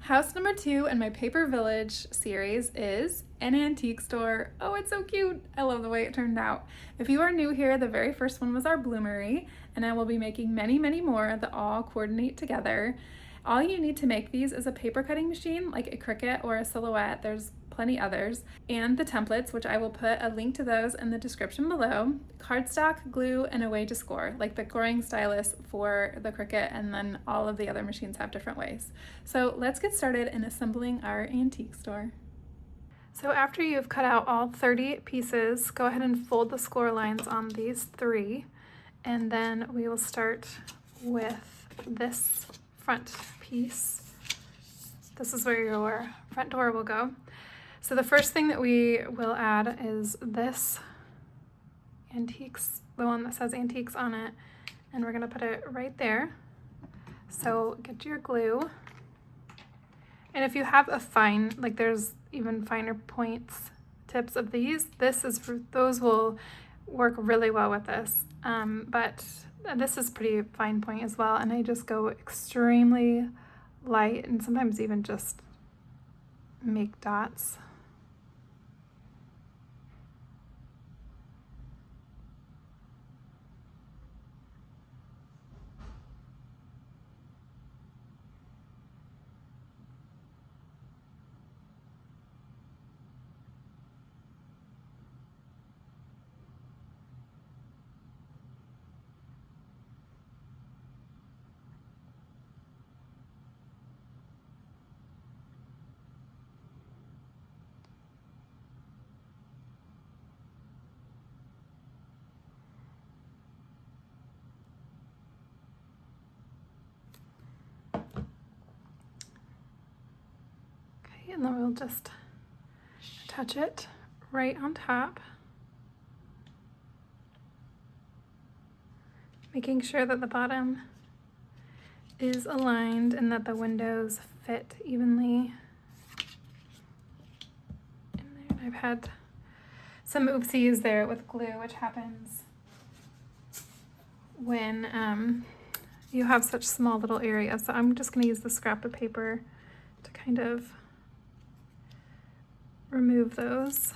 House number 2 in my Paper Village series is an antique store. Oh, it's so cute. I love the way it turned out. If you are new here, the very first one was our bloomery, and I will be making many, many more that all coordinate together. All you need to make these is a paper cutting machine like a Cricut or a Silhouette. There's plenty others, and the templates, which I will put a link to those in the description below, cardstock, glue, and a way to score, like the scoring stylus for the Cricut, and then all of the other machines have different ways. So let's get started in assembling our antique store. So after you've cut out all 30 pieces, go ahead and fold the score lines on these 3, and then we will start with this front piece. This is where your front door will go. So the first thing that we will add is this antiques, the one that says antiques on it, and we're gonna put it right there. So get your glue. And if you have a fine, like there's even finer points, tips of these, those will work really well with this. But this is pretty fine point as well, and I just go extremely light and sometimes even just make dots. And then we'll just attach it right on top, making sure that the bottom is aligned and that the windows fit evenly in there. I've had some oopsies there with glue, which happens when you have such small little areas. So I'm just going to use the scrap of paper to kind of remove those.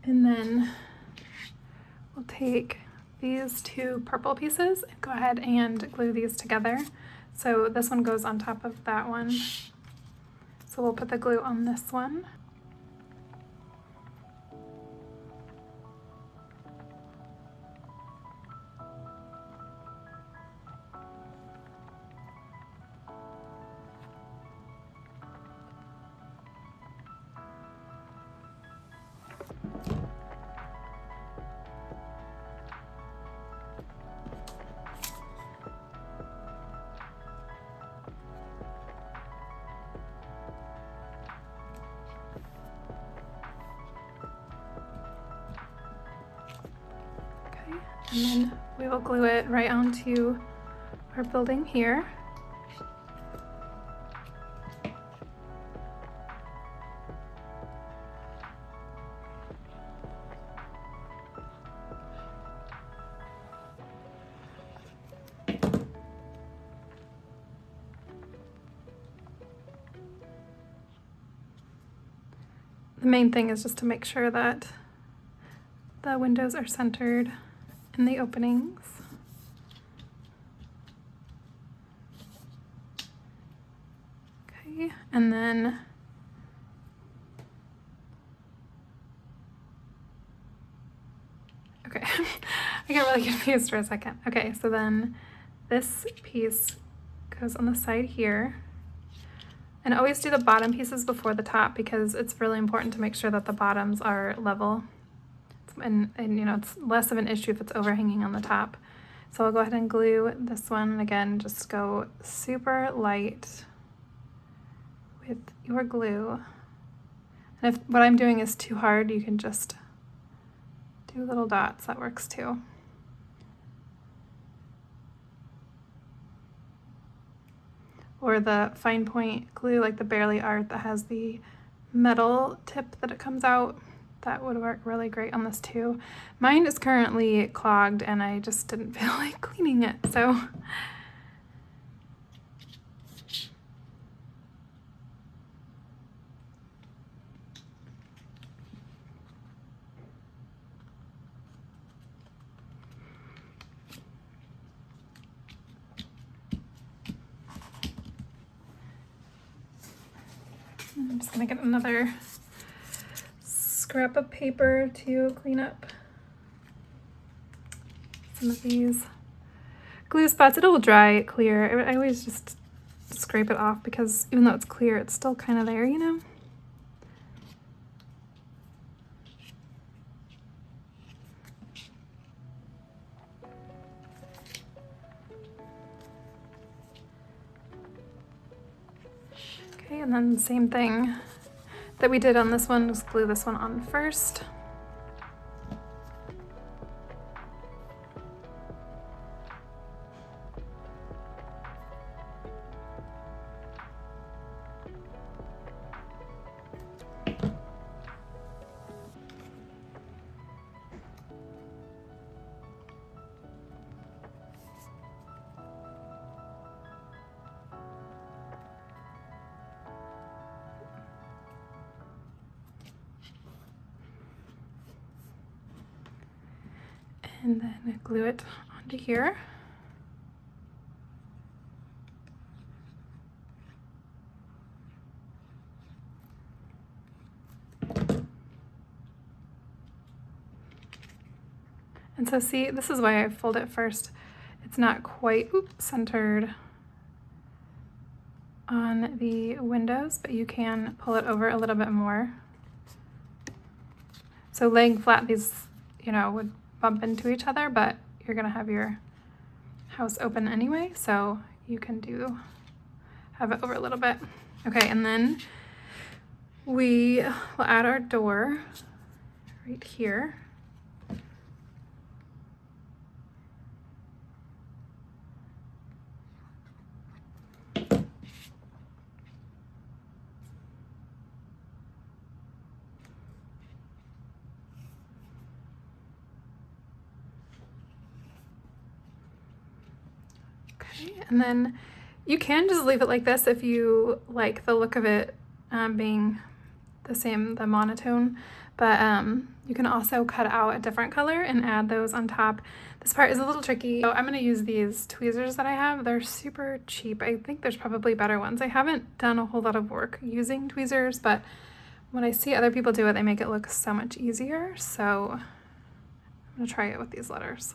And then we'll take these 2 purple pieces and go ahead and glue these together. So this one goes on top of that one. So we'll put the glue on this one. And then we will glue it right onto our building here. The main thing is just to make sure that the windows are centered in the openings. Okay, and then okay, I got really confused for a second. Okay, so then this piece goes on the side here. And always do the bottom pieces before the top because it's really important to make sure that the bottoms are level. And you know, it's less of an issue if it's overhanging on the top. So I'll go ahead and glue this one. Again, just go super light with your glue. And if what I'm doing is too hard, you can just do little dots. That works too. Or the fine point glue, like the Barely Art that has the metal tip that it comes out. that would work really great on this too. Mine is currently clogged and I just didn't feel like cleaning it, so. I'm just gonna get another scrap of paper to clean up some of these glue spots. It'll dry clear. I always just scrape it off because even though it's clear, it's still kind of there, you know? Okay, and then same thing that we did on this one, just glue this one on first. And then glue it onto here. And so see, this is why I fold it first. It's not quite centered on the windows, but you can pull it over a little bit more. So laying flat, these, you know, would bump into each other, but you're gonna have your house open anyway, so you can have it over a little bit. Okay, and then we will add our door right here. And then you can just leave it like this if you like the look of it being the same, the monotone, but you can also cut out a different color and add those on top. This part is a little tricky. So I'm gonna use these tweezers that I have. They're super cheap. I think there's probably better ones. I haven't done a whole lot of work using tweezers, but when I see other people do it, they make it look so much easier. So I'm gonna try it with these letters.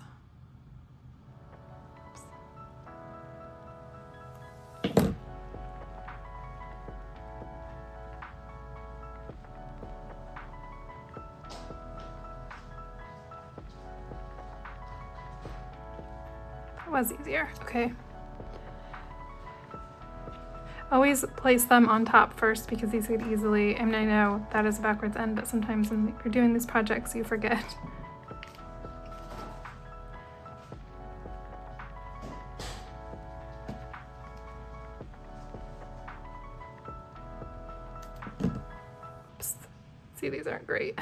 Was easier. Okay. Always place them on top first because these could easily, I mean, I know that is a backwards end, but sometimes when you're doing these projects, you forget. Oops. See, these aren't great.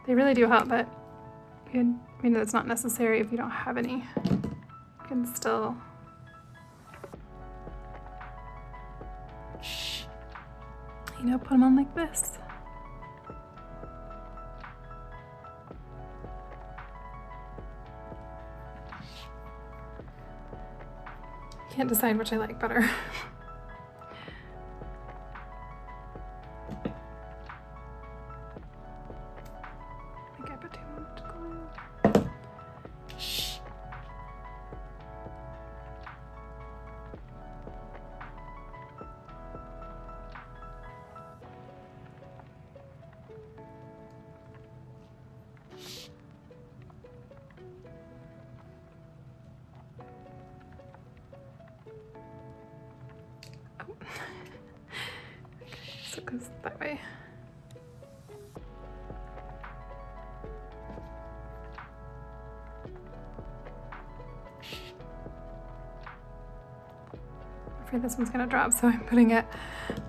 They really do help, but I mean, it's not necessary if you don't have any. You can still, you know, put them on like this. Can't decide which I like better. So it goes that way. afraid this one's gonna drop, so I'm putting it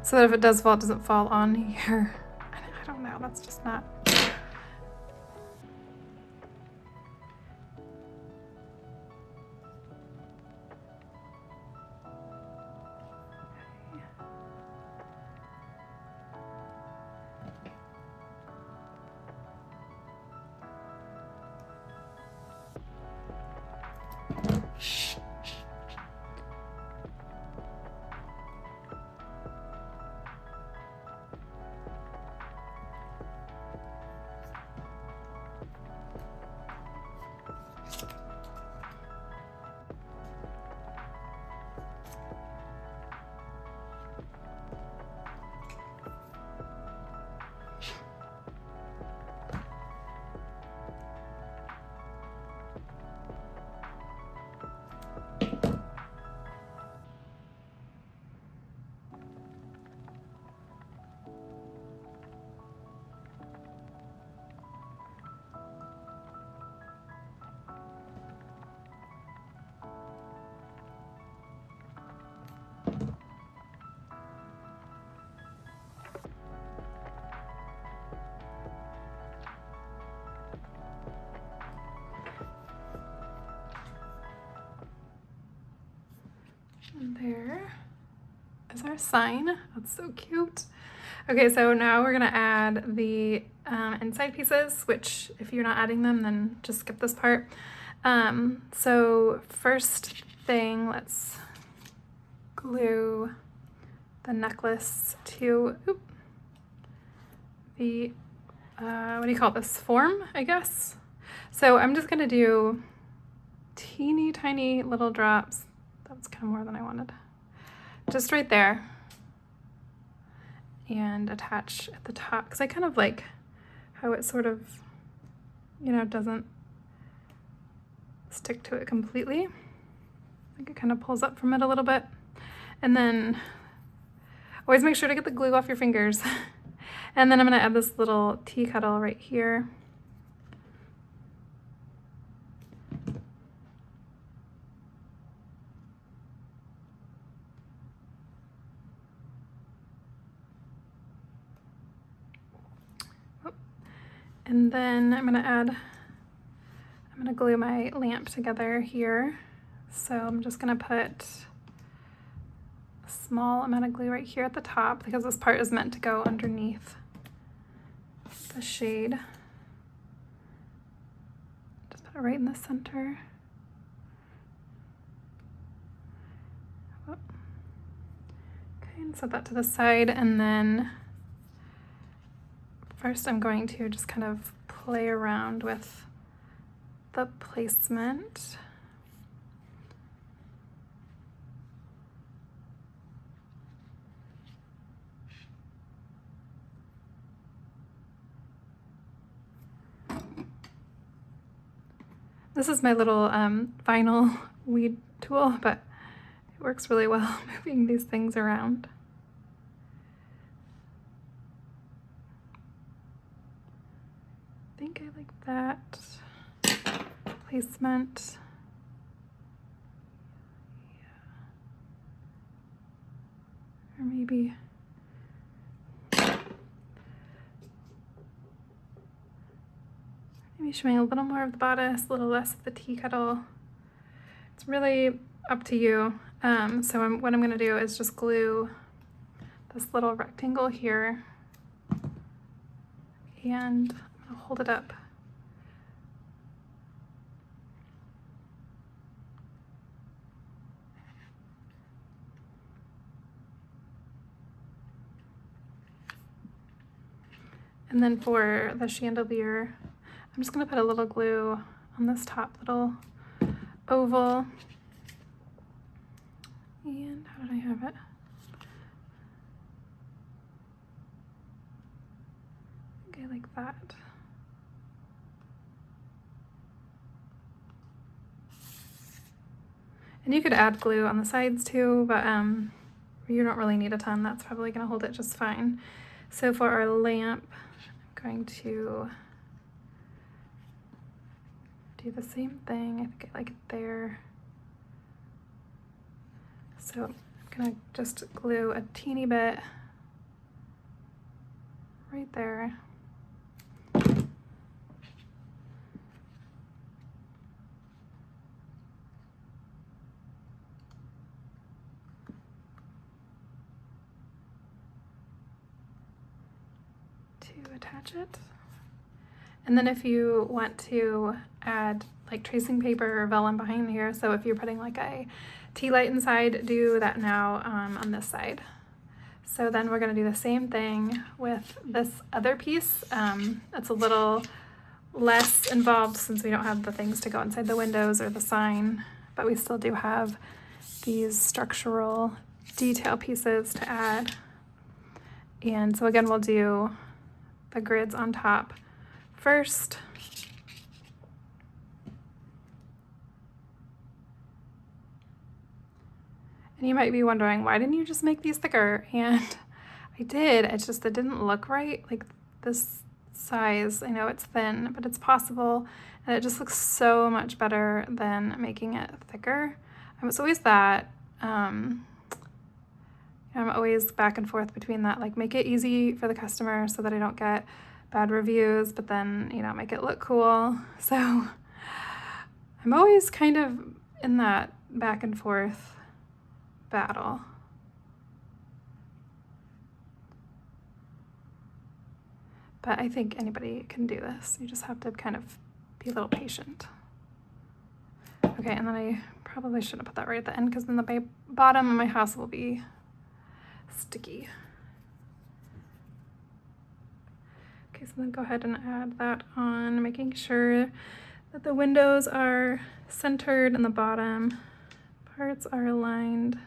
so that if it does fall, it doesn't fall on here. I don't know, that's just not. And there is our sign. That's so cute. Okay, so now we're gonna add the inside pieces, which if you're not adding them, then just skip this part. So first thing, let's glue the necklace to the, what do you call this, form, I guess? So I'm just gonna do teeny tiny little drops. That's kind of more than I wanted. Just right there. And attach at the top, because I kind of like how it sort of, you know, doesn't stick to it completely. I think it kind of pulls up from it a little bit. And then always make sure to get the glue off your fingers. And then I'm gonna add this little tea kettle right here. And then I'm gonna glue my lamp together here. So I'm just gonna put a small amount of glue right here at the top because this part is meant to go underneath the shade. Just put it right in the center. Okay, and set that to the side, and then first I'm going to just kind of play around with the placement. This is my little vinyl weed tool, but it works really well moving these things around. I think I like that placement. Yeah. Or maybe showing a little more of the bodice, a little less of the tea kettle. It's really up to you. What I'm gonna do is just glue this little rectangle here, and I'll hold it up. And then for the chandelier, I'm just gonna put a little glue on this top little oval. And how did I have it? I think I like that. And you could add glue on the sides too, but you don't really need a ton. That's probably gonna hold it just fine. So for our lamp, I'm going to do the same thing. I think I like it there. So I'm gonna just glue a teeny bit right there. To attach it. And then if you want to add like tracing paper or vellum behind here, so if you're putting like a tea light inside, do that now on this side. So then we're going to do the same thing with this other piece. It's a little less involved since we don't have the things to go inside the windows or the sign, but we still do have these structural detail pieces to add. And so again, we'll do the grids on top first. And you might be wondering, why didn't you just make these thicker? And I did, it's just it didn't look right, like this size. I know it's thin, but it's possible, and it just looks so much better than making it thicker. It's always that, I'm always back and forth between that, like make it easy for the customer so that I don't get bad reviews, but then, you know, make it look cool. So I'm always kind of in that back and forth battle. But I think anybody can do this. You just have to kind of be a little patient. Okay, and then I probably shouldn't put that right at the end because then the bottom of my house will be sticky. Okay, so then go ahead and add that on, making sure that the windows are centered and the bottom parts are aligned.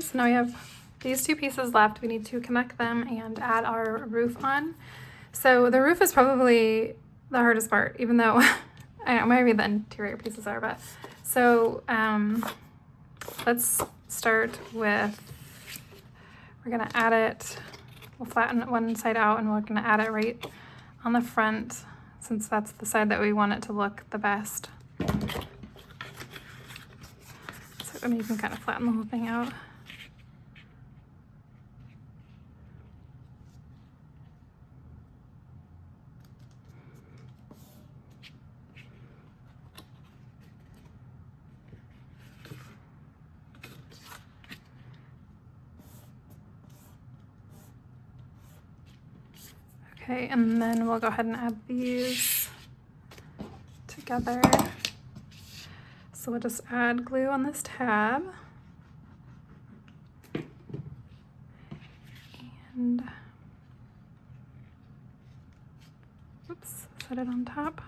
these. Now we have these two pieces left. We need to connect them and add our roof on. So the roof is probably the hardest part, even though I don't know, maybe the interior pieces are, but so let's start with, we're gonna add it, we'll flatten one side out and we're gonna add it right on the front since that's the side that we want it to look the best. So I mean, you can kind of flatten the whole thing out. Okay, and then we'll go ahead and add these together. So we'll just add glue on this tab. And, oops, set it on top.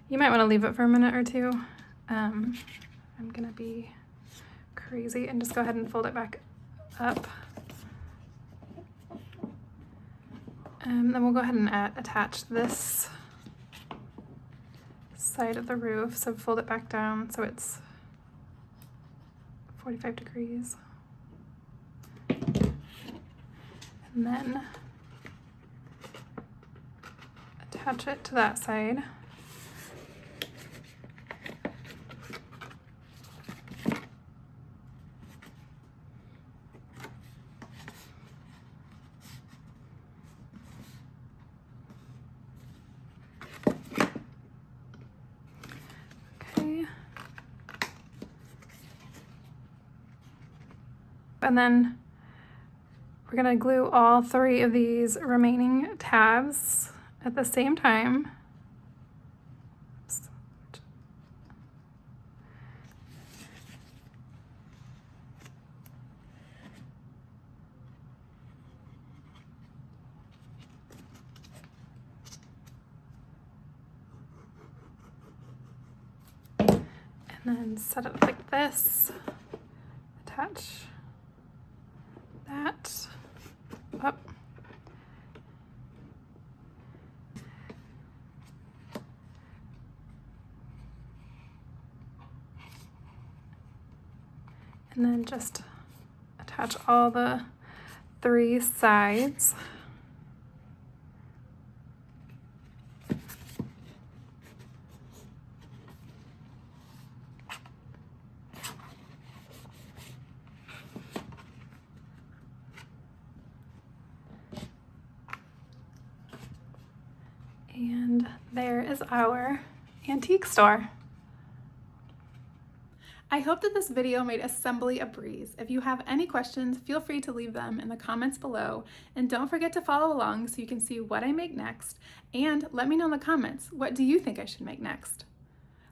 You might want to leave it for a minute or two. I'm gonna be crazy and just go ahead and fold it back up. Then we'll go ahead and attach this side of the roof. So fold it back down so it's 45 degrees. And then attach it to that side. And then we're gonna glue all three of these remaining tabs at the same time. Oops. And then set it up like this, attach that up. And then just attach all the three sides. And there is our antique store. I hope that this video made assembly a breeze. If you have any questions, feel free to leave them in the comments below. And don't forget to follow along so you can see what I make next. And let me know in the comments, what do you think I should make next?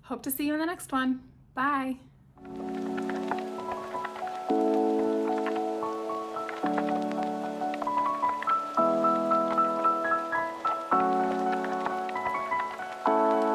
Hope to see you in the next one. Bye.